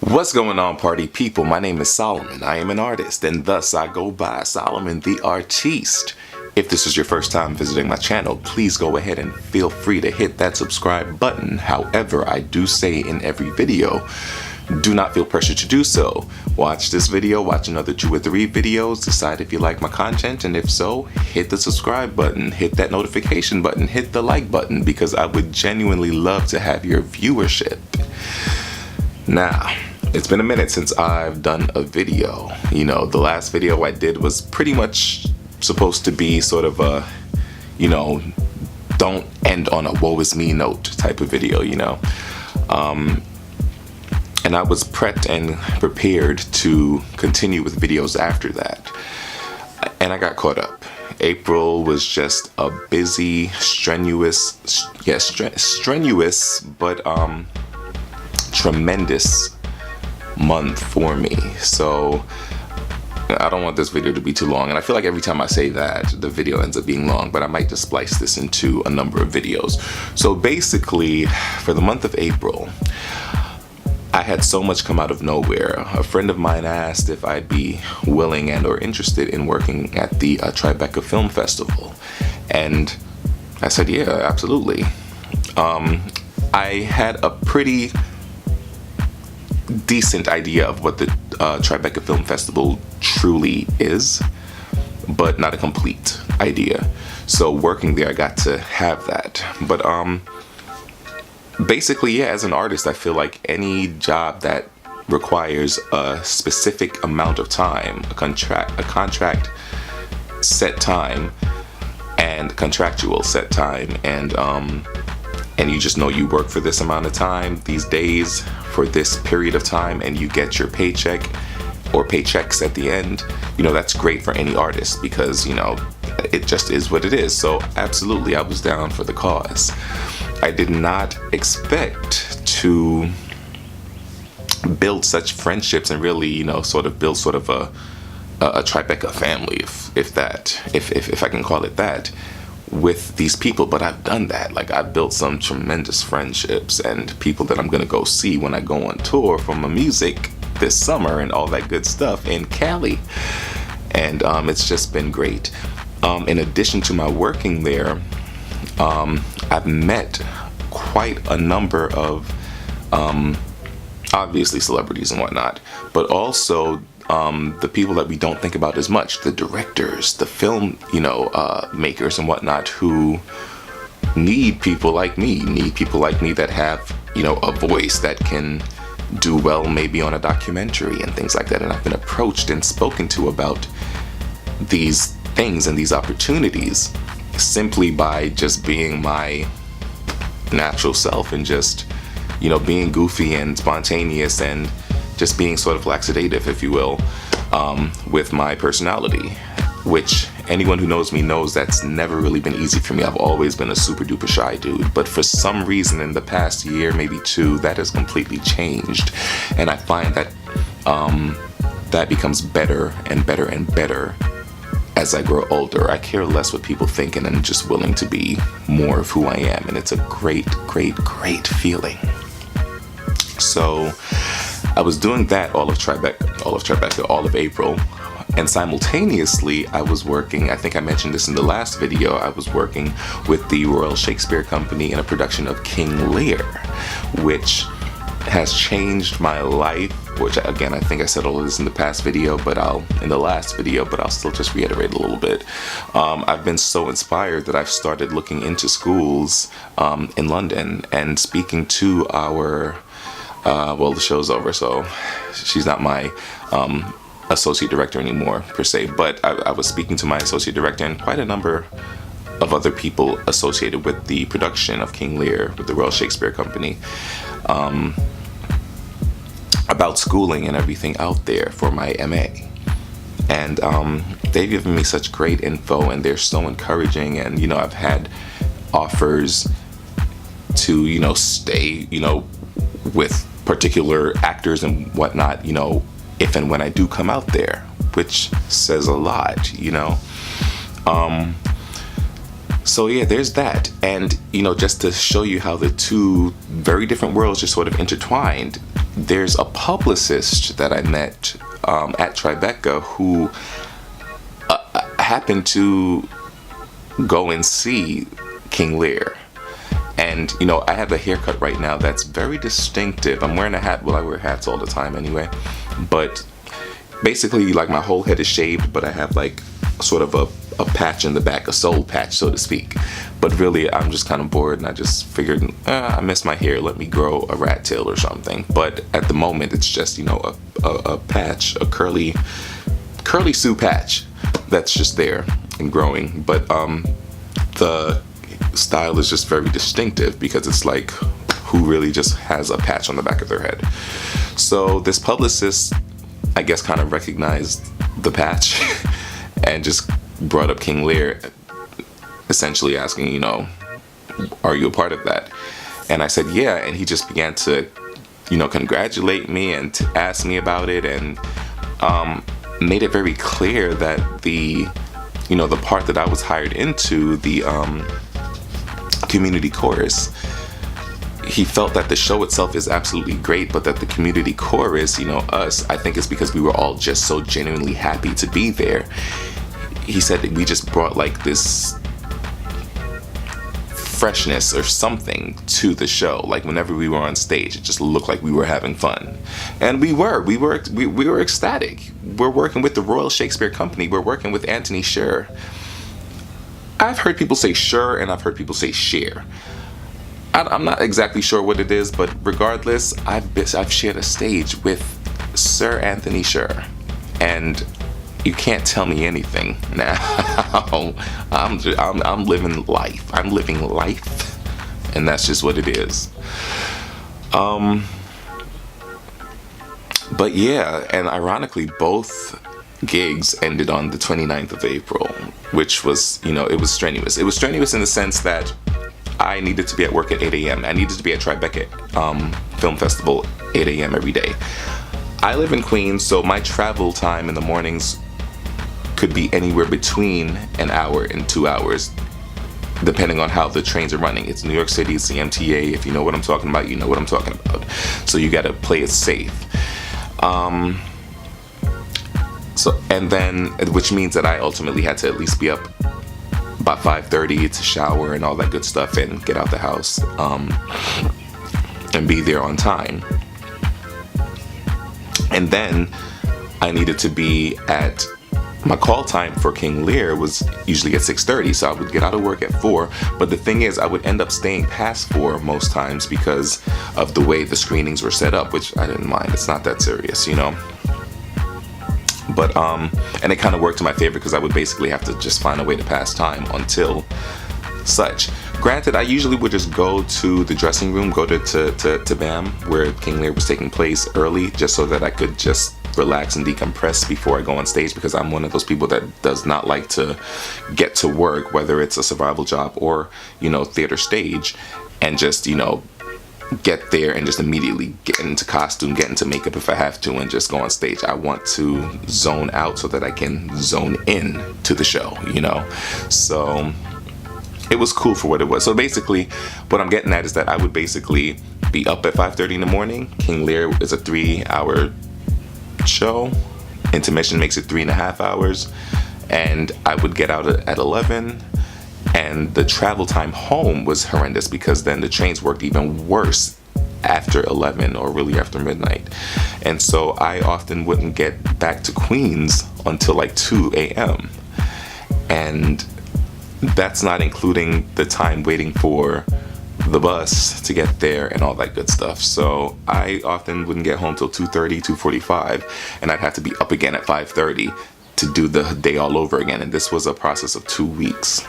What's going on, party people? My name is Solomon. I am an artist, and thus I go by Solomon the Artiste. If this is your first time visiting my channel, please go ahead and feel free to hit that subscribe button. However, I do say in every video, do not feel pressure to do so. Watch this video, watch another 2 or 3 videos, decide if you like my content, and if so, hit the subscribe button, hit that notification button, hit the like button, because I would genuinely love to have your viewership. Now, it's been a minute since I've done a video. You know, the last video I did was pretty much supposed to be sort of a, don't end on a woe is me note type of video, and I was prepped and prepared to continue with videos after that. And I got caught up. April was just a busy, strenuous, but tremendous month for me. So I don't want this video to be too long, and I feel like every time I say that the video ends up being long, but I might just splice this into a number of videos. So basically, for the month of April, I had so much come out of nowhere. A friend of mine asked if I'd be willing and or interested in working at the Tribeca Film Festival, and I said yeah, absolutely. I had a pretty decent idea of what the Tribeca Film Festival truly is, but not a complete idea. So working there, I got to have that. But basically, yeah, as an artist, I feel like any job that requires a specific amount of time, a contract set time, and contractual set time, and you just know you work for this amount of time, these days, for this period of time, and you get your paycheck or paychecks at the end, that's great for any artist, because, it just is what it is. So absolutely, I was down for the cause. I did not expect to build such friendships and really, sort of build sort of a Tribeca family, if I can call it that, with these people. But I've done that. Like, I've built some tremendous friendships and people that I'm gonna go see when I go on tour for my music this summer and all that good stuff in Cali. And it's just been great. In addition to my working there, I've met quite a number of obviously celebrities and whatnot, but also the people that we don't think about as much, the directors, the film makers and whatnot, who need people like me that have a voice that can do well maybe on a documentary and things like that. And I've been approached and spoken to about these things and these opportunities simply by just being my natural self and just being goofy and spontaneous and just being sort of lackadaisical, if you will, with my personality, which anyone who knows me knows that's never really been easy for me. I've always been a super duper shy dude, but for some reason in the past year, maybe 2, that has completely changed, and I find that that becomes better and better and better as I grow older. I care less what people think, and I'm just willing to be more of who I am, and it's a great, great, great feeling. So I was doing that all of April, and simultaneously I was working, I think I mentioned this in the last video, I was working with the Royal Shakespeare Company in a production of King Lear, which has changed my life, which again, I think I said all of this in the last video, but I'll still just reiterate a little bit. I've been so inspired that I've started looking into schools in London and speaking to our well, the show's over, so she's not my associate director anymore, per se, but I was speaking to my associate director and quite a number of other people associated with the production of King Lear with the Royal Shakespeare Company, about schooling and everything out there for my MA. And they've given me such great info, and they're so encouraging, and I've had offers to stay with particular actors and whatnot, if and when I do come out there, which says a lot, So yeah, there's that. And, just to show you how the two very different worlds just sort of intertwined, there's a publicist that I met at Tribeca who happened to go and see King Lear. And, I have a haircut right now that's very distinctive. I'm wearing a hat. Well, I wear hats all the time anyway. But basically, like, my whole head is shaved, but I have, like, sort of a patch in the back, a soul patch, so to speak. But really, I'm just kind of bored, and I just figured, I miss my hair. Let me grow a rat tail or something. But at the moment, it's just, a patch, a curly Sue patch that's just there and growing. But the style is just very distinctive because it's like, who really just has a patch on the back of their head? So this publicist, I guess, kind of recognized the patch and just brought up King Lear, essentially asking, are you a part of that? And I said, yeah. And he just began to, congratulate me and to ask me about it, and made it very clear that the part that I was hired into, the community chorus, he felt that the show itself is absolutely great, but that the community chorus, us, I think it's because we were all just so genuinely happy to be there. He said that we just brought like this freshness or something to the show. Like whenever we were on stage, it just looked like we were having fun. And we were ecstatic. We're working with the Royal Shakespeare Company. We're working with Anthony Sher. I've heard people say Sher and I've heard people say Cher. I'm not exactly sure what it is, but regardless, I've shared a stage with Sir Anthony Sher, and you can't tell me anything now. I'm living life. I'm living life, and that's just what it is. But yeah, and ironically, both gigs ended on the 29th of April, which was, it was strenuous. It was strenuous in the sense that I needed to be at work at 8 a.m. I needed to be at Tribeca Film Festival 8 a.m. every day. I live in Queens, so my travel time in the mornings could be anywhere between an hour and 2 hours, depending on how the trains are running. It's New York City, it's the MTA. If you know what I'm talking about, you know what I'm talking about. So you gotta play it safe. Which means that I ultimately had to at least be up by 5:30 to shower and all that good stuff and get out the house and be there on time. And then I needed to be at my call time for King Lear was usually at 6:30, so I would get out of work at 4. But the thing is, I would end up staying past 4 most times because of the way the screenings were set up, which I didn't mind. It's not that serious, But and it kind of worked to my favor because I would basically have to just find a way to pass time until such. Granted, I usually would just go to the dressing room, go to BAM, where King Lear was taking place early, just so that I could just relax and decompress before I go on stage, because I'm one of those people that does not like to get to work, whether it's a survival job or, theater stage, and just, get there and just immediately get into costume, get into makeup if I have to, and just go on stage. I want to zone out so that I can zone in to the show, So it was cool for what it was. So basically, what I'm getting at is that I would basically be up at 5:30 in the morning. King Lear is a 3-hour show. Intermission makes it 3.5 hours. And I would get out at 11. And the travel time home was horrendous because then the trains worked even worse after 11 or really after midnight. And so I often wouldn't get back to Queens until like 2 a.m. And that's not including the time waiting for the bus to get there and all that good stuff. So I often wouldn't get home till 2:30, 2:45, and I'd have to be up again at 5:30 to do the day all over again. And this was a process of 2 weeks.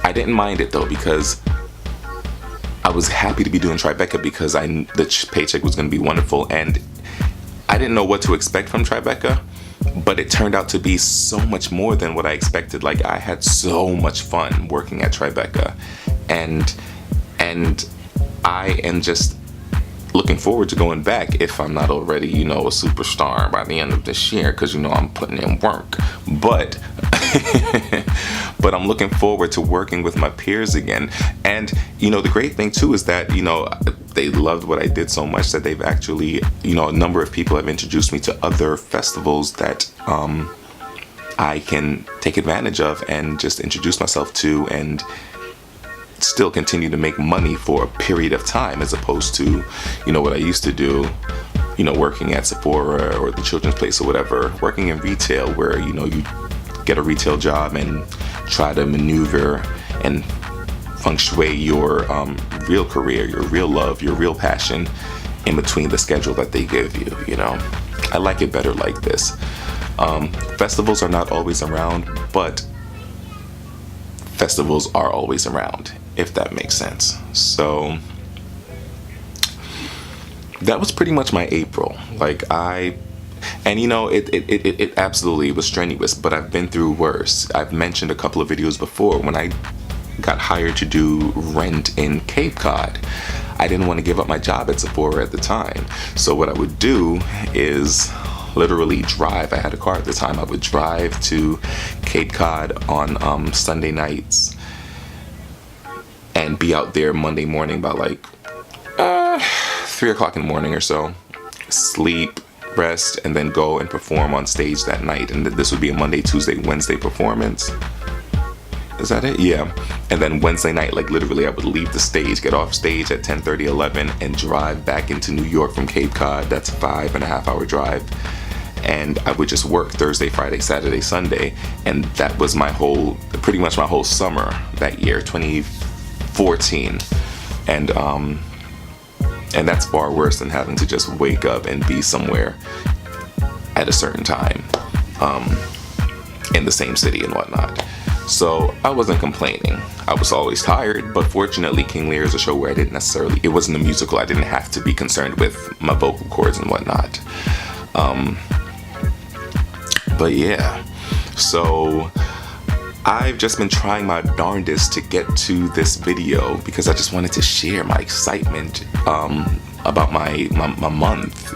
I didn't mind it though, because I was happy to be doing Tribeca because the paycheck was going to be wonderful, and I didn't know what to expect from Tribeca, but it turned out to be so much more than what I expected. Like, I had so much fun working at Tribeca, and I am just looking forward to going back if I'm not already, a superstar by the end of this year, because I'm putting in work. But I'm looking forward to working with my peers again. And the great thing too is that they loved what I did so much that they've actually, a number of people have introduced me to other festivals that I can take advantage of and just introduce myself to and still continue to make money for a period of time, as opposed to, what I used to do, working at Sephora or the Children's Place or whatever, working in retail where, you get a retail job and try to maneuver and punctuate your real career, your real love, your real passion in between the schedule that they give you, I like it better like this. Festivals are not always around, but festivals are always around, if that makes sense. So that was pretty much my April. It absolutely was strenuous, but I've been through worse. I've mentioned a couple of videos before when I got hired to do rent in Cape Cod. I didn't want to give up my job at Sephora at the time. So what I would do is literally drive. I had a car at the time. I would drive to Cape Cod on Sunday nights and be out there Monday morning by 3 o'clock in the morning or so. Sleep, rest, and then go and perform on stage that night. And this would be a Monday, Tuesday, Wednesday performance. Is that it? Yeah. And then Wednesday night, literally I would leave the stage, get off stage at 10:30, 11, and drive back into New York from Cape Cod. That's a 5.5 hour drive. And I would just work Thursday, Friday, Saturday, Sunday. And that was pretty much my whole summer that year, 2014. And that's far worse than having to just wake up and be somewhere at a certain time in the same city and whatnot. So I wasn't complaining. I was always tired, but fortunately King Lear is a show where it wasn't a musical. I didn't have to be concerned with my vocal cords and whatnot. But yeah, so I've just been trying my darndest to get to this video because I just wanted to share my excitement about my month.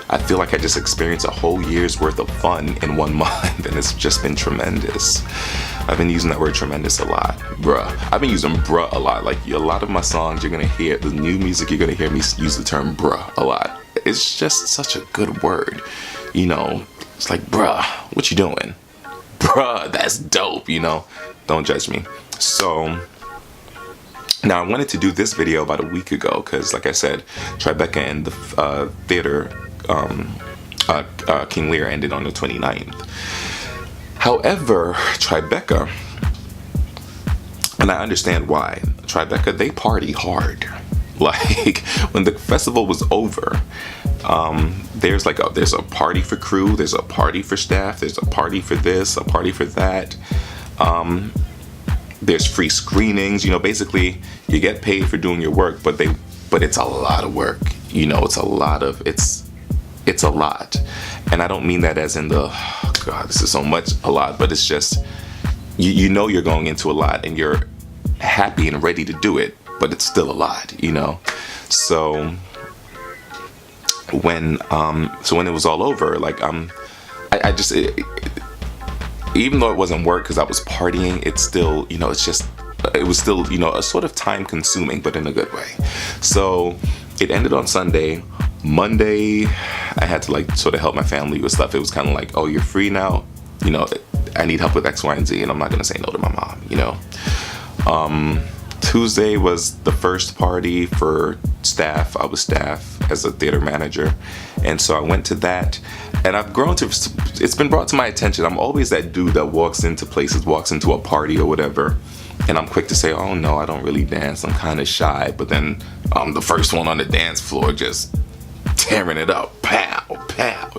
I feel like I just experienced a whole year's worth of fun in 1 month, and it's just been tremendous. I've been using that word tremendous a lot. Bruh. I've been using bruh a lot. A lot of my songs you're gonna hear, the new music you're gonna hear me use the term bruh a lot. It's just such a good word. It's like, bruh, what you doing? Bruh, that's dope, Don't judge me. So now I wanted to do this video about a week ago because, like I said, Tribeca and the theater King Lear ended on the 29th. However, Tribeca, and I understand why, Tribeca, they party hard. When the festival was over, there's a party for crew, there's a party for staff, there's a party for this, a party for that. There's free screenings. Basically you get paid for doing your work, but it's a lot of work. It's a lot. And I don't mean that as in this is so much a lot, but it's just you're going into a lot and you're happy and ready to do it, but it's still a lot, So when it was all over, I just even though it wasn't work because I was partying, it's still, it was still, a sort of time consuming, but in a good way. So it ended on Sunday. Monday, I had to sort of help my family with stuff. It was kind of like, oh, you're free now. I need help with X, Y, and Z, and I'm not going to say no to my mom, Tuesday was the first party for staff. I was staff as a theater manager, and so I went to that, and I've grown to, it's been brought to my attention, I'm always that dude that walks into a party or whatever, and I'm quick to say, oh no, I don't really dance, I'm kind of shy, but then I'm the first one on the dance floor just tearing it up, pow, pow,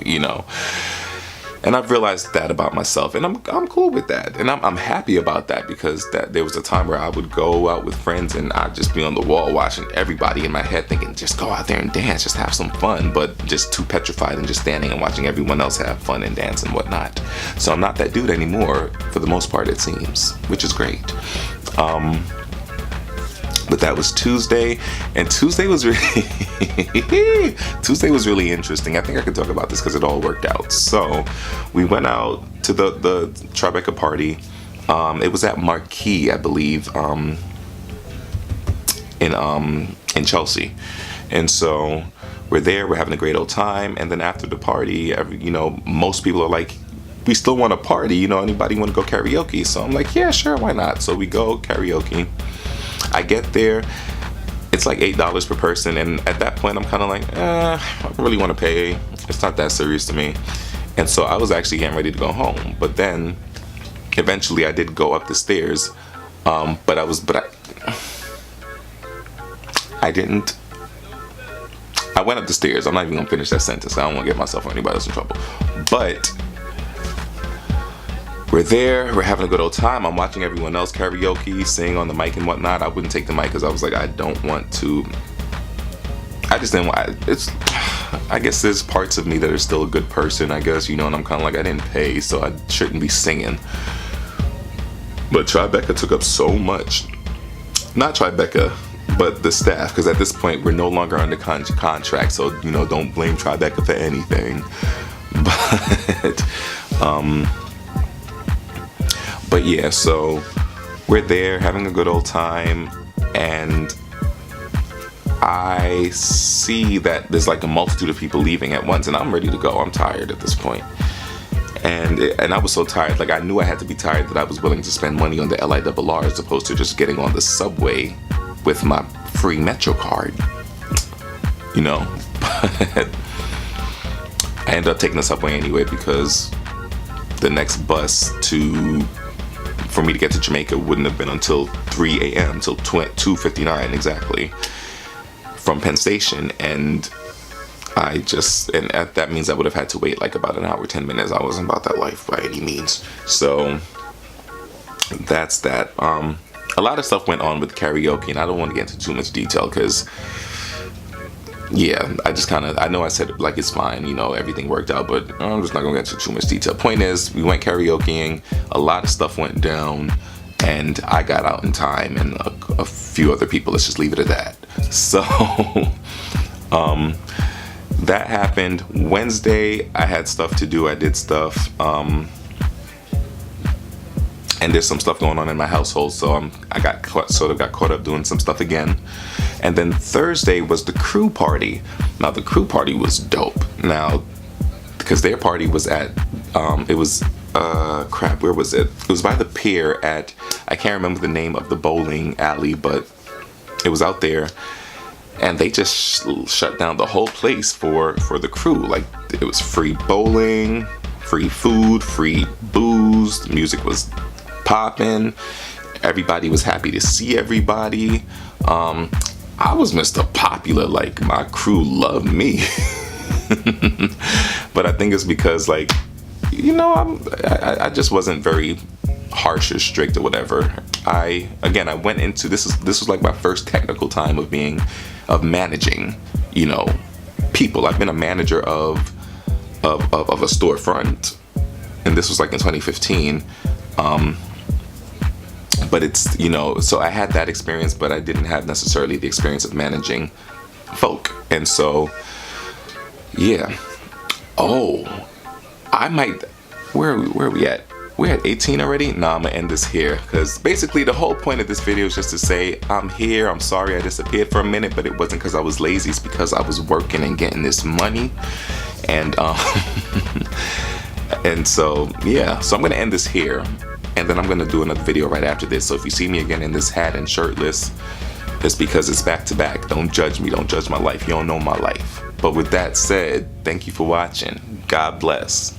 And I've realized that about myself, and I'm cool with that, and I'm happy about that, because there was a time where I would go out with friends and I'd just be on the wall watching everybody in my head thinking, just go out there and dance, just have some fun, but just too petrified and just standing and watching everyone else have fun and dance and whatnot. So I'm not that dude anymore, for the most part it seems, which is great. But that was Tuesday, and Tuesday was really interesting. I think I could talk about this because it all worked out. So we went out to the Tribeca party. It was at Marquee, I believe. in Chelsea. And so we're there, we're having a great old time, and then after the party, most people are like, we still want to party, anybody want to go karaoke? So I'm like, yeah, sure, why not? So we go karaoke. I get there, it's like $8 per person, and at that point I'm kind of like, I don't really want to pay. It's not that serious to me. And so I was actually getting ready to go home, but then eventually I did go up the stairs, but I went up the stairs. I'm not even gonna finish that sentence. I don't want to get myself or anybody else in trouble. But we're there, we're having a good old time. I'm watching everyone else karaoke, sing on the mic and whatnot. I wouldn't take the mic because I was like, I don't want to. I just didn't want. I guess there's parts of me that are still a good person, I guess, and I'm kind of like, I didn't pay, so I shouldn't be singing. But Tribeca took up so much. Not Tribeca, but the staff, because at this point we're no longer under contract, so don't blame Tribeca for anything. But yeah, so we're there having a good old time, and I see that there's like a multitude of people leaving at once, and I'm ready to go. I'm tired at this point. And I was so tired, like I knew I had to be tired, that I was willing to spend money on the LIRR as opposed to just getting on the subway with my free Metro card. But I ended up taking the subway anyway, because the next bus for me to get to Jamaica wouldn't have been until 3 a.m. till 2:59 exactly from Penn Station, and that means I would have had to wait like about an hour, 10 minutes. I wasn't about that life by any means. So that's that. A lot of stuff went on with karaoke, and I don't want to get into too much detail because, yeah, I know I said it like it's fine, everything worked out, but I'm just not going to get into too much detail. Point is, we went karaokeing, a lot of stuff went down, and I got out in time, and a few other people, let's just leave it at that. So, that happened. Wednesday, I had stuff to do. I did stuff. And there's some stuff going on in my household, so I got caught up doing some stuff again. And then Thursday was the crew party. Now the crew party was dope. Now, because their party was at, where was it? It was by the pier at, I can't remember the name of the bowling alley, but it was out there. And they just shut down the whole place for the crew. Like, it was free bowling, free food, free booze. The music was popping. Everybody was happy to see everybody. I was Mr. Popular. Like, my crew loved me. But I think it's because, like, I just wasn't very harsh or strict or whatever. I went into this was like my first technical time of managing, people. I've been a manager of a storefront, and this was like in 2015. But it's, so I had that experience, but I didn't have necessarily the experience of managing folk. And so, yeah. Oh, I might, where are we at? We're at 18 already? Nah, I'm gonna end this here, because basically the whole point of this video is just to say I'm here. I'm sorry I disappeared for a minute, but it wasn't because I was lazy. It's because I was working and getting this money. And and so, yeah, so I'm gonna end this here, and then I'm gonna do another video right after this. So if you see me again in this hat and shirtless, it's because it's back to back. Don't judge me, don't judge my life. You don't know my life. But with that said, thank you for watching. God bless.